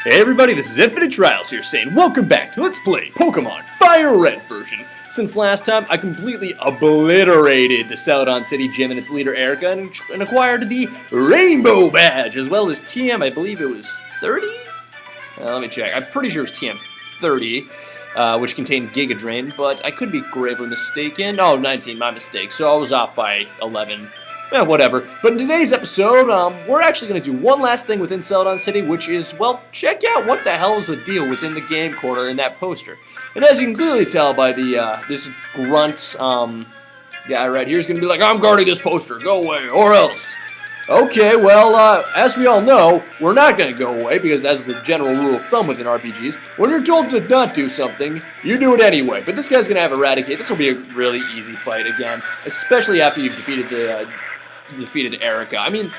Hey everybody, this is Infinite Trials here saying welcome back to Let's Play Pokemon FireRed version. Since last time, I completely obliterated the Celadon City Gym and its leader Erica and acquired the Rainbow Badge, as well as TM, I believe it was 30? Let me check, I'm pretty sure it was TM 30, which contained Giga Drain, but I could be gravely mistaken. Oh, 19, my mistake, so I was off by 11. Whatever. But in today's episode, we're actually going to do one last thing within Celadon City, which is, well, check out what the hell is the deal within the game corner in that poster. And as you can clearly tell by the, this grunt, guy right here is going to be like, I'm guarding this poster, go away, or else. Okay, well, as we all know, we're not going to go away, because as the general rule of thumb within RPGs, when you're told to not do something, you do it anyway. But this guy's going to have Eradicate. This will be a really easy fight again, especially after you've defeated Erica. I mean,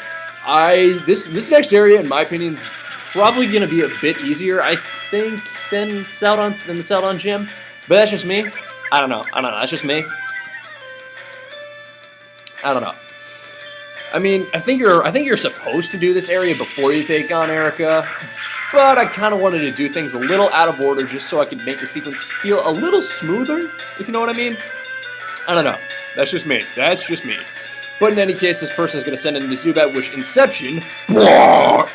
this next area, in my opinion, is probably going to be a bit easier, I think, than the Celadon Gym. But that's just me. I don't know. That's just me. I don't know. I mean, I think you're supposed to do this area before you take on Erica, but I kind of wanted to do things a little out of order just so I could make the sequence feel a little smoother, if you know what I mean. I don't know. That's just me. That's just me. But in any case, this person is going to send in the Zubat, which Inception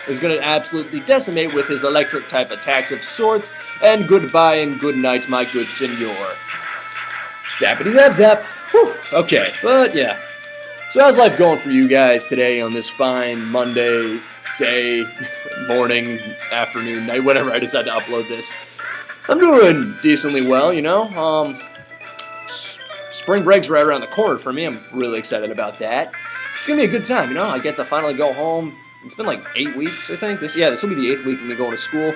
is going to absolutely decimate with his electric type attacks of sorts. And goodbye and good night, my good senor. Zappity zap zap. Whew. Okay, but yeah. So how's life going for you guys today on this fine Monday day, morning, afternoon, night, whenever I decide to upload this? I'm doing decently well, you know. Spring break's right around the corner for me. I'm really excited about that. It's gonna be a good time, you know. I get to finally go home. It's been like 8 weeks, I think. This will be the 8th week of me going to school.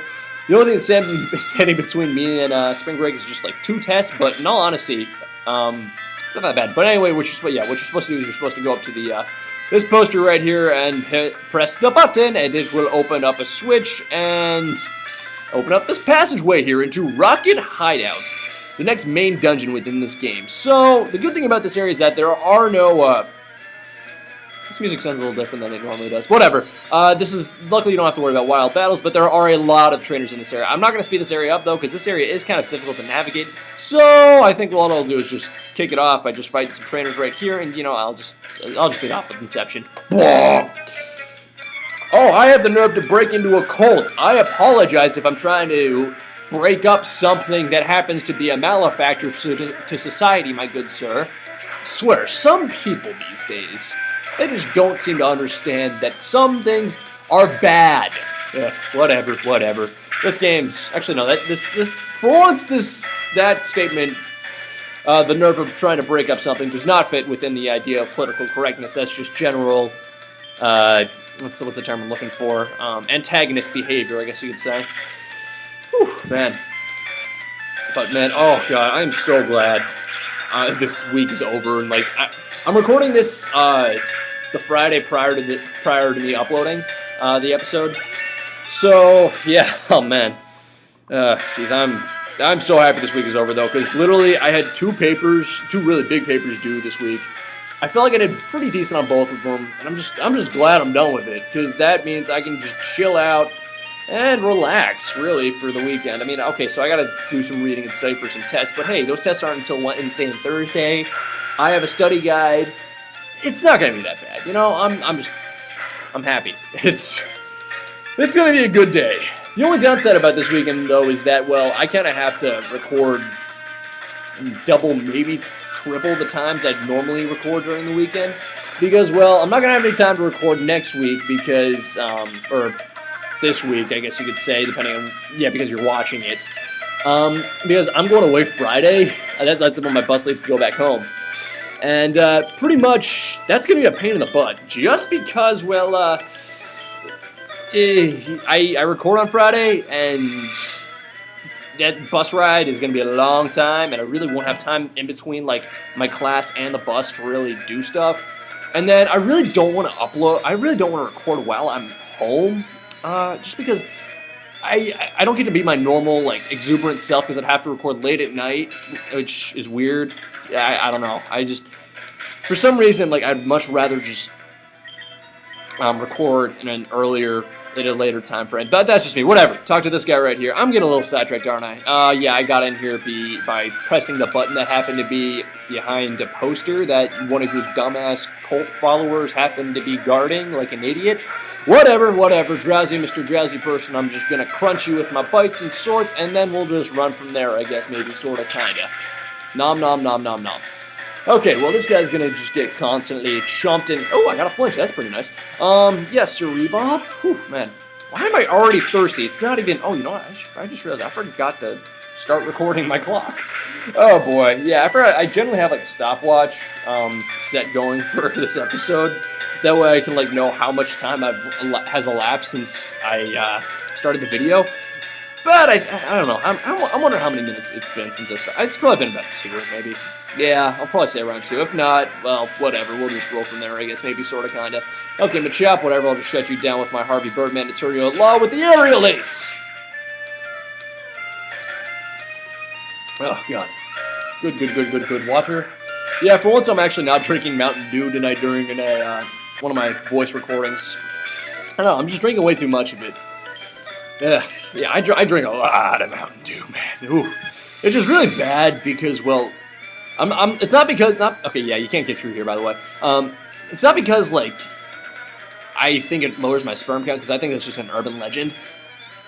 The only thing that's standing between me and spring break is just like 2 tests. But in all honesty, it's not that bad. But anyway, what you're supposed to do is you're supposed to go up to the this poster right here and press the button, and it will open up a switch and open up this passageway here into Rocket Hideout, the next main dungeon within this game. So, the good thing about this area is that there are no, this music sounds a little different than it normally does. Whatever. Luckily you don't have to worry about wild battles, but there are a lot of trainers in this area. I'm not going to speed this area up, though, because this area is kind of difficult to navigate. So, I think what I'll do is just kick it off by just fighting some trainers right here, and, you know, I'll just lead off with Inception. Oh, I have the nerve to break into a cult. I apologize if I'm trying to break up something that happens to be a malefactor to society, my good sir. I swear, some people these days, they just don't seem to understand that some things are bad. Ugh, whatever. This game's actually no. That statement, the nerve of trying to break up something, does not fit within the idea of political correctness. That's just general. What's the term I'm looking for? Antagonist behavior, I guess you could say. Whew, man. But man, oh god, I am so glad this week is over, and like I'm recording this the Friday prior to me uploading the episode. So yeah, oh man, jeez, I'm so happy this week is over though, because literally I had 2 really big papers due this week. I felt like I did pretty decent on both of them, and I'm just glad I'm done with it, because that means I can just chill out and relax, really, for the weekend. I mean, okay, so I gotta do some reading and study for some tests, but hey, those tests aren't until Wednesday and Thursday. I have a study guide. It's not gonna be that bad, you know. I'm happy. It's gonna be a good day. The only downside about this weekend, though, is that, well, I kind of have to record double, maybe triple the times I'd normally record during the weekend, because, well, I'm not gonna have any time to record next week because, or this week, I guess you could say, depending on, yeah, because you're watching it. Because I'm going away Friday. That's when my bus leaves to go back home. And pretty much, that's going to be a pain in the butt. Just because, well, I record on Friday, and that bus ride is going to be a long time, and I really won't have time in between, like, my class and the bus to really do stuff. And then I really don't want to record while I'm home. Just because I don't get to be my normal, like, exuberant self, because I'd have to record late at night, which is weird. I don't know. For some reason, like, I'd much rather just record in an later time frame. But that's just me. Whatever. Talk to this guy right here. I'm getting a little sidetracked, aren't I? Yeah, I got in here by pressing the button that happened to be behind a poster that one of your dumbass cult followers happened to be guarding like an idiot. Whatever. Drowsy Mr. Drowsy person, I'm just going to crunch you with my bites and sorts, and then we'll just run from there, I guess, maybe, sort of, kind of. Nom, nom, nom, nom, nom. Okay, well, this guy's gonna just get constantly chomped in. Oh, I got a flinch. That's pretty nice. Yes, sir, Bob. Whew, man. Why am I already thirsty? It's not even... Oh, you know what? I just realized I forgot to start recording my clock. Oh, boy. Yeah, I generally have, like, a stopwatch set going for this episode. That way I can, like, know how much time has elapsed since I started the video. But I don't know. I'm wondering how many minutes it's been since I started. It's probably been about 2, maybe. Yeah, I'll probably say around 2. If not, well, whatever. We'll just roll from there, I guess. Maybe, sort of, kind of. Okay, Machop, whatever. I'll just shut you down with my Harvey Birdman tutorial law with the aerial ace. Oh, God. Good water. Yeah, for once I'm actually not drinking Mountain Dew tonight during one of my voice recordings. I don't know, I'm just drinking way too much of it. Yeah, I drink a lot of Mountain Dew, man. Ooh. It's just really bad because, well, it's not because, okay, yeah, you can't get through here, by the way. It's not because, like, I think it lowers my sperm count, because I think that's just an urban legend.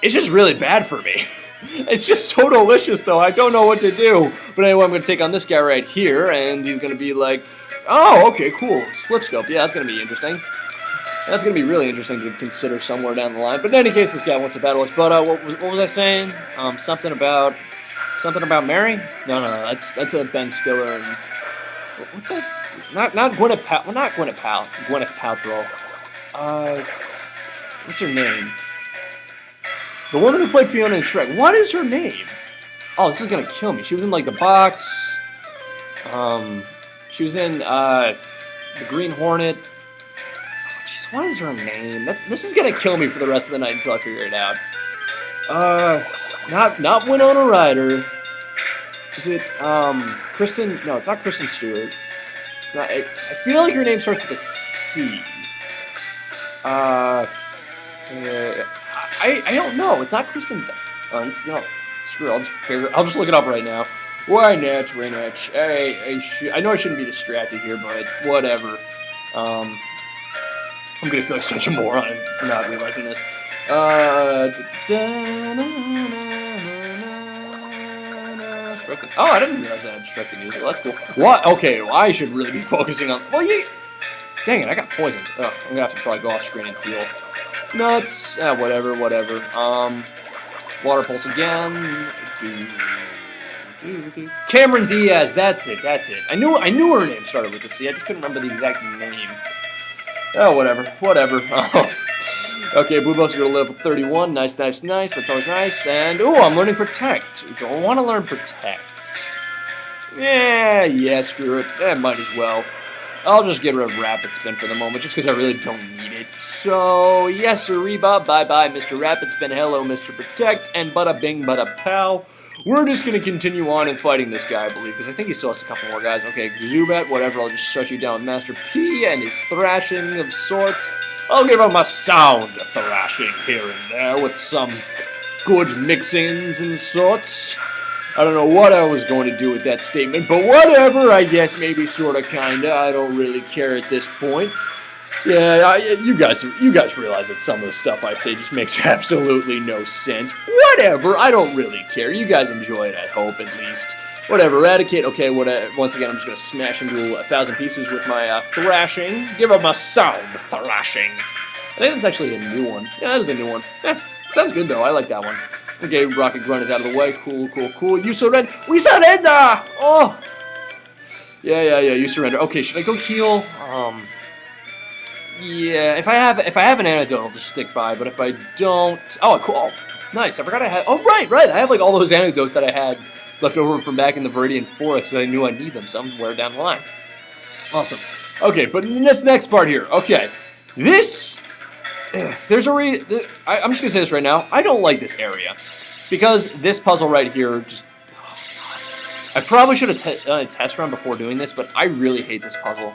It's just really bad for me. It's just so delicious, though. I don't know what to do. But anyway, I'm going to take on this guy right here, and he's going to be like, oh, okay, cool. Slip scope. Yeah, that's going to be interesting. That's going to be really interesting to consider somewhere down the line. But in any case, this guy wants to battle us. But what was I saying? Something about Mary? No, that's a Ben Stiller. And what's that? Not Gwyneth Paltrow. Well, not Gwyneth Paltrow. What's her name? The woman who played Fiona in Shrek. What is her name? Oh, this is gonna kill me. She was in like The Box. She was in The Green Hornet. What is her name? This is gonna kill me for the rest of the night until I figure it out. Not Winona Ryder. Is it Kristen? No, it's not Kristen Stewart. It's not. I feel like her name starts with a C. I don't know. It's not Kristen. No, screw it. I'll just look it up right now. Why not? I know I shouldn't be distracted here, but whatever. I'm gonna feel like such a moron for not realizing this. Oh, I didn't realize I had destructive music. Well, that's cool. What? Okay, well, I should really be focusing on... Well, dang it, I got poisoned. Ugh, I'm gonna have to probably go off screen and heal. Nuts. Whatever. Water pulse again. Cameron Diaz, that's it. I knew her name started with a C. I just couldn't remember the exact name. Oh, whatever. Okay, Blue Buff's going to level 31. Nice. That's always nice. And, ooh, I'm learning Protect. Don't want to learn Protect. Yeah, screw it. Might as well. I'll just get rid of Rapid Spin for the moment, just because I really don't need it. So, yes, sir, Reba. Bye-bye, Mr. Rapid Spin. Hello, Mr. Protect. And bada bing, bada pow. We're just going to continue on and fighting this guy, I believe, because I think he still has a couple more guys. Okay, Zubat, whatever, I'll just shut you down with Master P and his thrashing of sorts. I'll give him a sound thrashing here and there with some good mixings and sorts. I don't know what I was going to do with that statement, but whatever, I guess maybe sorta kinda. I don't really care at this point. Yeah, you guys realize that some of the stuff I say just makes absolutely no sense. Whatever, I don't really care. You guys enjoy it, I hope, at least. Whatever, Eradicate. Okay, once again, I'm just going to smash into 1,000 pieces with my thrashing. Give him a sound thrashing. I think that's actually a new one. Yeah, that is a new one. Sounds good, though. I like that one. Okay, Rocket Grunt is out of the way. Cool. You surrender. We surrender! Oh! Yeah, you surrender. Okay, should I go heal? Yeah, if I have an antidote, I'll just stick by. But if I don't, oh, cool, oh, nice. I forgot I had. Oh, right. I have like all those antidotes that I had left over from back in the Viridian Forest, so I knew I'd need them somewhere down the line. Awesome. Okay, but in this next part here, okay, this there's a I'm just gonna say this right now. I don't like this area because this puzzle right here just. I probably should have done a test run before doing this, but I really hate this puzzle.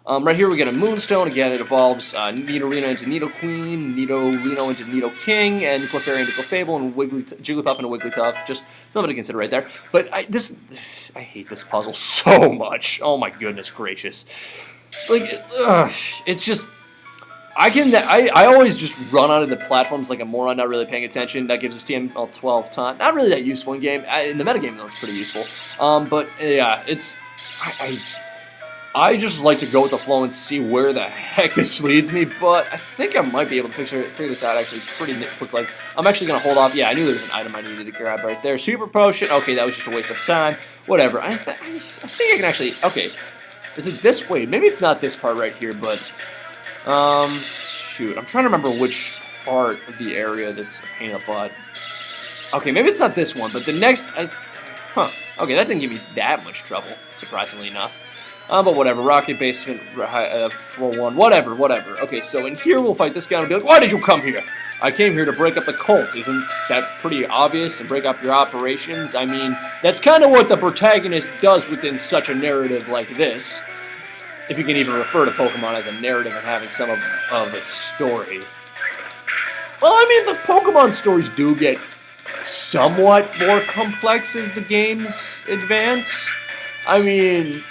Right here we get a Moonstone. Again, it evolves Nidorino into Nidoqueen, Nidorino into Nidoking, and Clefairy into Clefable, and Jigglypuff into Wigglytuff. Just something to consider right there. But I hate this puzzle so much. Oh my goodness gracious! It's just I always just run onto the platforms like a moron, not really paying attention. That gives us TML 12 time. Not really that useful in game. In the metagame though, it's pretty useful. But yeah, it's I just like to go with the flow and see where the heck this leads me, but I think I might be able to figure this out actually pretty quickly. I'm actually going to hold off. Yeah, I knew there was an item I needed to grab right there. Super Potion. Okay, that was just a waste of time. Whatever. I think I can actually... Okay. Is it this way? Maybe it's not this part right here, but... Shoot. I'm trying to remember which part of the area that's a pain in the butt. Okay, maybe it's not this one, but the next... Huh. Okay, that didn't give me that much trouble, surprisingly enough. But whatever, Rocket Basement, Floor 1, whatever. Okay, so in here we'll fight this guy and be like, why did you come here? I came here to break up the cult. Isn't that pretty obvious? And break up your operations? I mean, that's kind of what the protagonist does within such a narrative like this. If you can even refer to Pokemon as a narrative and having some of a story. Well, I mean, the Pokemon stories do get somewhat more complex as the games advance. I mean...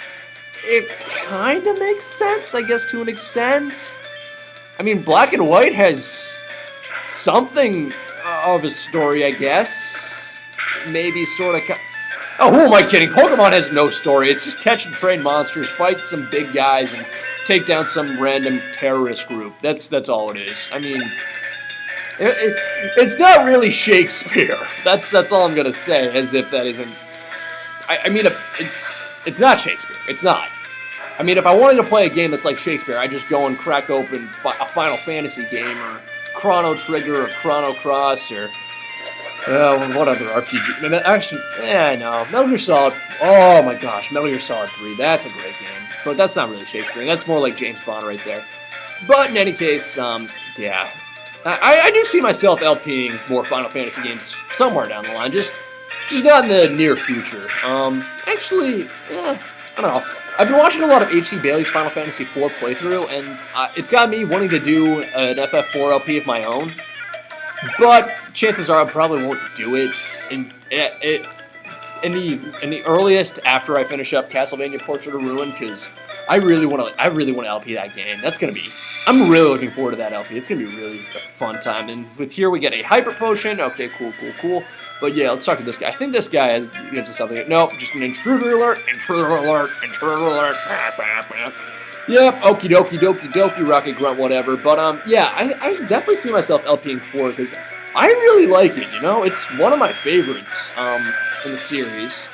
It kind of makes sense, I guess, to an extent. I mean, Black and White has something of a story, I guess. Maybe sort of... Oh, who am I kidding? Pokemon has no story. It's just catch and train monsters, fight some big guys, and take down some random terrorist group. That's all it is. I mean... It's not really Shakespeare. That's all I'm going to say, as if that isn't... I mean, it's not Shakespeare. It's not. I mean, if I wanted to play a game that's like Shakespeare, I'd just go and crack open a Final Fantasy game, or Chrono Trigger, or Chrono Cross, or what other RPG? Actually, no. Metal Gear Solid. Oh my gosh, Metal Gear Solid 3. That's a great game, but that's not really Shakespeare. That's more like James Bond right there. But in any case, yeah, I do see myself LPing more Final Fantasy games somewhere down the line. Just not in the near future. Actually, I don't know. I've been watching a lot of H.C. Bailey's Final Fantasy IV playthrough, and it's got me wanting to do an FF4 LP of my own. But chances are I probably won't do it in the earliest after I finish up Castlevania Portrait of Ruin, because I really want to LP that game. I'm really looking forward to that LP. It's gonna be really a fun time. And with here we get a Hyper Potion. Okay, cool. But yeah, let's talk to this guy. I think this guy gives us something. Nope, just an intruder alert. Yep, okie dokie, Rocket Grunt, whatever. But yeah, I definitely see myself LPing 4 because I really like it. You know, it's one of my favorites in the series.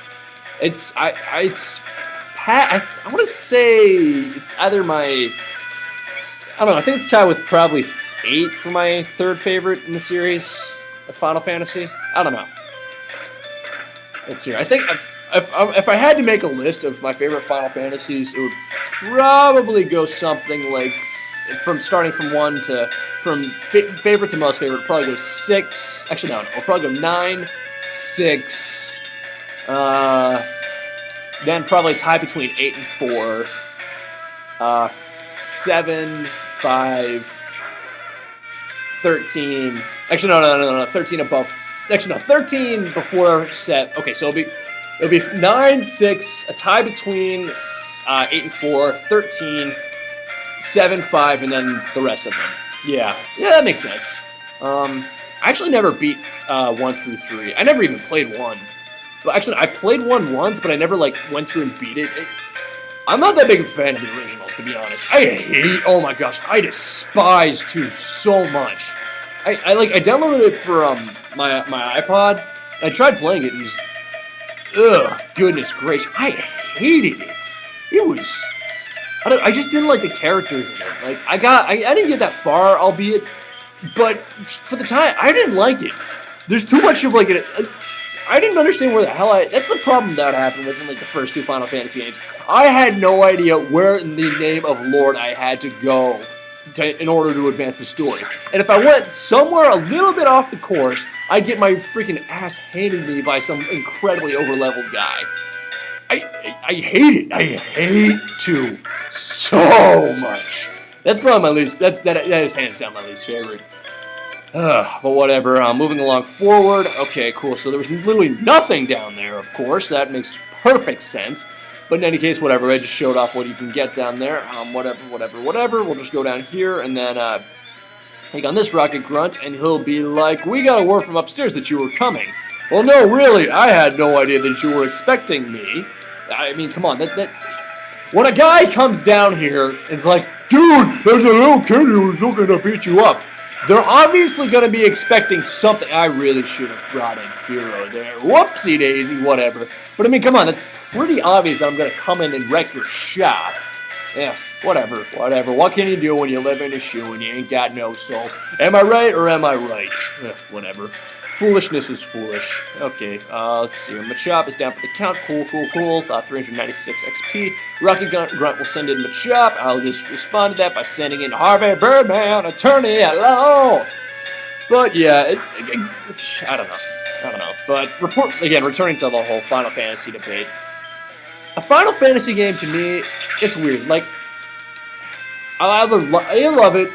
I want to say it's either my, I don't know. I think it's tied with probably 8 for my third favorite in the series of Final Fantasy. I don't know. Let's see. I think if I had to make a list of my favorite Final Fantasies, it would probably go something like starting from favorite to most favorite. Probably go 6. Actually, no. I'll probably go 9, 6. Then probably tie between 8 and 4. 7, 5, 13. Actually, no. 13 above. Actually, no. 13 before set. Okay, so it'll be 9, 6. A tie between 8 and 4. 13, 7, 5, and then the rest of them. Yeah, that makes sense. I actually never beat 1 through 3. I never even played 1. But actually, I played 1 once, but I never went through and beat it. I'm not that big of a fan of the originals, to be honest. Oh my gosh, I despise 2 so much. I downloaded it for my iPod, and I tried playing it, and just, goodness gracious, I hated it. It was, I just didn't like the characters in it. I didn't get that far, albeit, but for the time, I didn't like it. There's too much of I didn't understand where the hell that's the problem that happened within the first 2 Final Fantasy games. I had no idea where in the name of Lord I had to go in order to advance the story. And if I went somewhere a little bit off the course, I'd get my freaking ass handed me by some incredibly overleveled guy. I hate it. I hate 2 so much. That's probably my least. That is hands down my least favorite. But whatever. Moving along forward. Okay, cool. So there was literally nothing down there. Of course, that makes perfect sense. But in any case, whatever. I just showed off what you can get down there. Whatever. We'll just go down here and then take on this rocket grunt, and he'll be like, "We got a word from upstairs that you were coming." Well, no, really, I had no idea that you were expecting me. I mean, come on, when a guy comes down here, it's like, dude, there's a little kid who's looking to beat you up. They're obviously going to be expecting something. I really should have brought in Firo there. Whoopsie daisy, whatever. But I mean, come on, it's pretty obvious that I'm going to come in and wreck your shop. Yeah, whatever. What can you do when you live in a shoe and you ain't got no soul? Am I right or am I right? Whatever. Foolishness is foolish. Okay, let's see. Machop is down for the count. Cool. 396 XP. Rocket Grunt will send in Machop. I'll just respond to that by sending in Harvey Birdman, attorney at law. But yeah, I don't know. But returning to the whole Final Fantasy debate. A Final Fantasy game, to me, it's weird. Like, I either A, love it,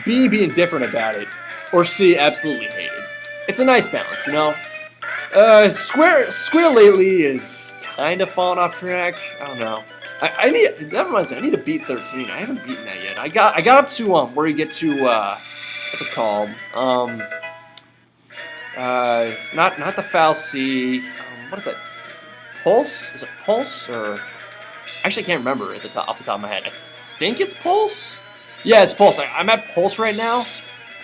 B, be indifferent about it, or C, absolutely hate it. It's a nice balance, you know? Square lately is kind of falling off track. I don't know. I need to beat 13. I haven't beaten that yet. I got up to, where you get to, what's it called? Not the Foul C. What is that? Pulse? Is it Pulse or? Actually, I can't remember off the top of my head. I think it's Pulse. Yeah, it's Pulse. I'm at Pulse right now.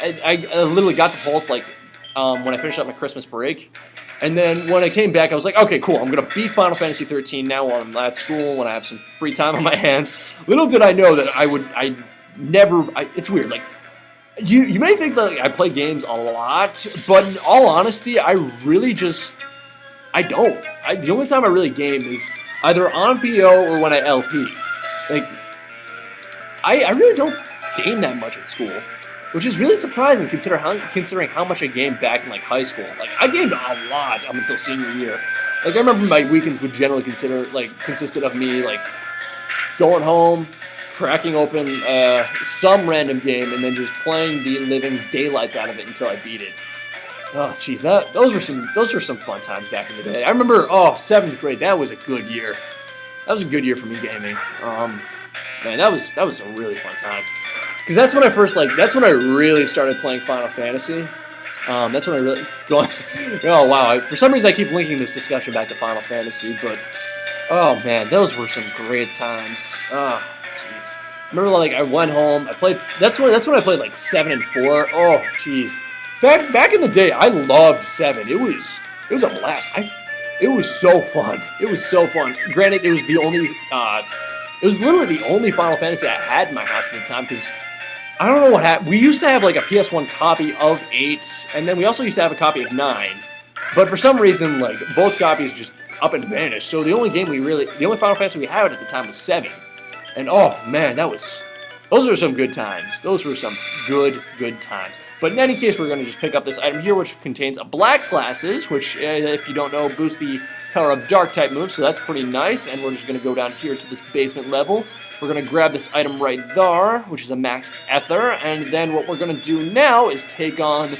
I literally got to Pulse like when I finished up my Christmas break, and then when I came back, I was like, okay, cool. I'm gonna beat Final Fantasy 13 now while I'm at school when I have some free time on my hands. Little did I know that it's weird. Like you may think that I play games a lot, but in all honesty, I really just. I don't. The only time I really game is either on PO or when I LP. Like, I really don't game that much at school, which is really surprising considering how much I gamed back in like high school. Like, I gamed a lot up until senior year. Like, I remember my weekends would generally consisted of me like going home, cracking open some random game, and then just playing the living daylights out of it until I beat it. Oh, jeez, those were some fun times back in the day. I remember, 7th grade, that was a good year. That was a good year for me gaming. Man, that was a really fun time. Because that's when I really started playing Final Fantasy. That's when I really, oh wow, for some reason I keep linking this discussion back to Final Fantasy, but, oh man, those were some great times. Oh, jeez. Remember, like, I went home, that's when I played, like, 7 and 4. Oh, jeez. Back in the day, I loved 7. It was a blast. It was so fun. Granted, it was literally the only Final Fantasy I had in my house at the time, because I don't know what happened. We used to have like a PS1 copy of 8, and then we also used to have a copy of 9. But for some reason, like, both copies just up and vanished. So the only Final Fantasy we had at the time was 7. And oh man, those were some good times. Those were some good times. But in any case, we're going to just pick up this item here, which contains black glasses, which, if you don't know, boosts the power of dark-type moves, so that's pretty nice. And we're just going to go down here to this basement level. We're going to grab this item right there, which is a max ether, and then what we're going to do now is take on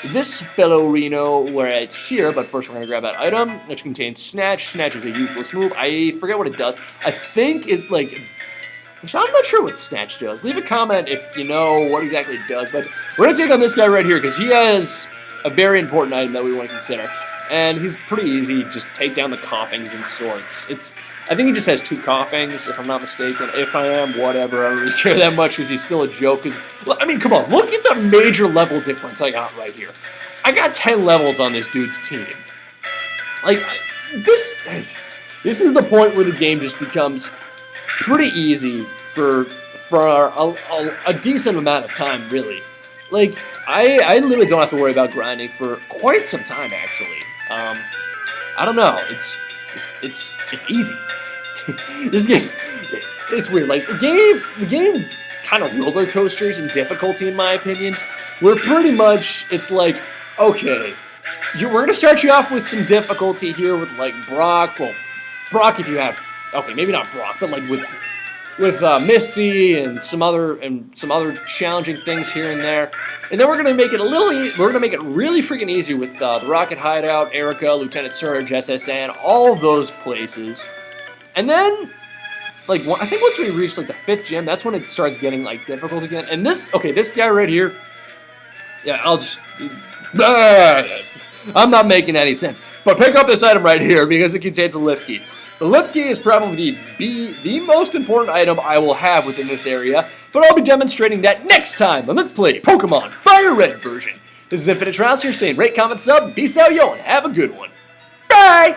this fellow Reno right here, but first we're going to grab that item, which contains Snatch. Snatch is a useless move. I forget what it does. I think it, like... I'm not sure what Snatch does. Leave a comment if you know what exactly it does. But we're going to take on this guy right here because he has a very important item that we want to consider. And he's pretty easy. Just take down the coughings and swords. I think he just has 2 coughings, if I'm not mistaken. If I am, whatever. I don't really care that much because he's still a joke. I mean, come on. Look at the major level difference I got right here. I got 10 levels on this dude's team. Like, this is the point where the game just becomes pretty easy for a decent amount of time, really. Like, I literally don't have to worry about grinding for quite some time, actually. I don't know. It's easy. This game, it's weird. Like, the game kind of roller coasters in difficulty, in my opinion. Where pretty much it's like, okay, we're gonna start you off with some difficulty here with like Brock. Well, Brock if you have, okay, maybe not Brock, but like with Misty and some other challenging things here and there. And then we're gonna make it we're gonna make it really freaking easy with the Rocket Hideout, Erica, Lieutenant Surge, SSN, all of those places. And then, like, I think once we reach like the 5th gym, that's when it starts getting like difficult again. And this guy right here, yeah, I'm not making any sense. But pick up this item right here because it contains a lift key. The lift key is probably the most important item I will have within this area, but I'll be demonstrating that next time on Let's Play Pokemon FireRed version. This is Infinite Trials here saying rate, comment, sub, peace out, yo, and have a good one. Bye!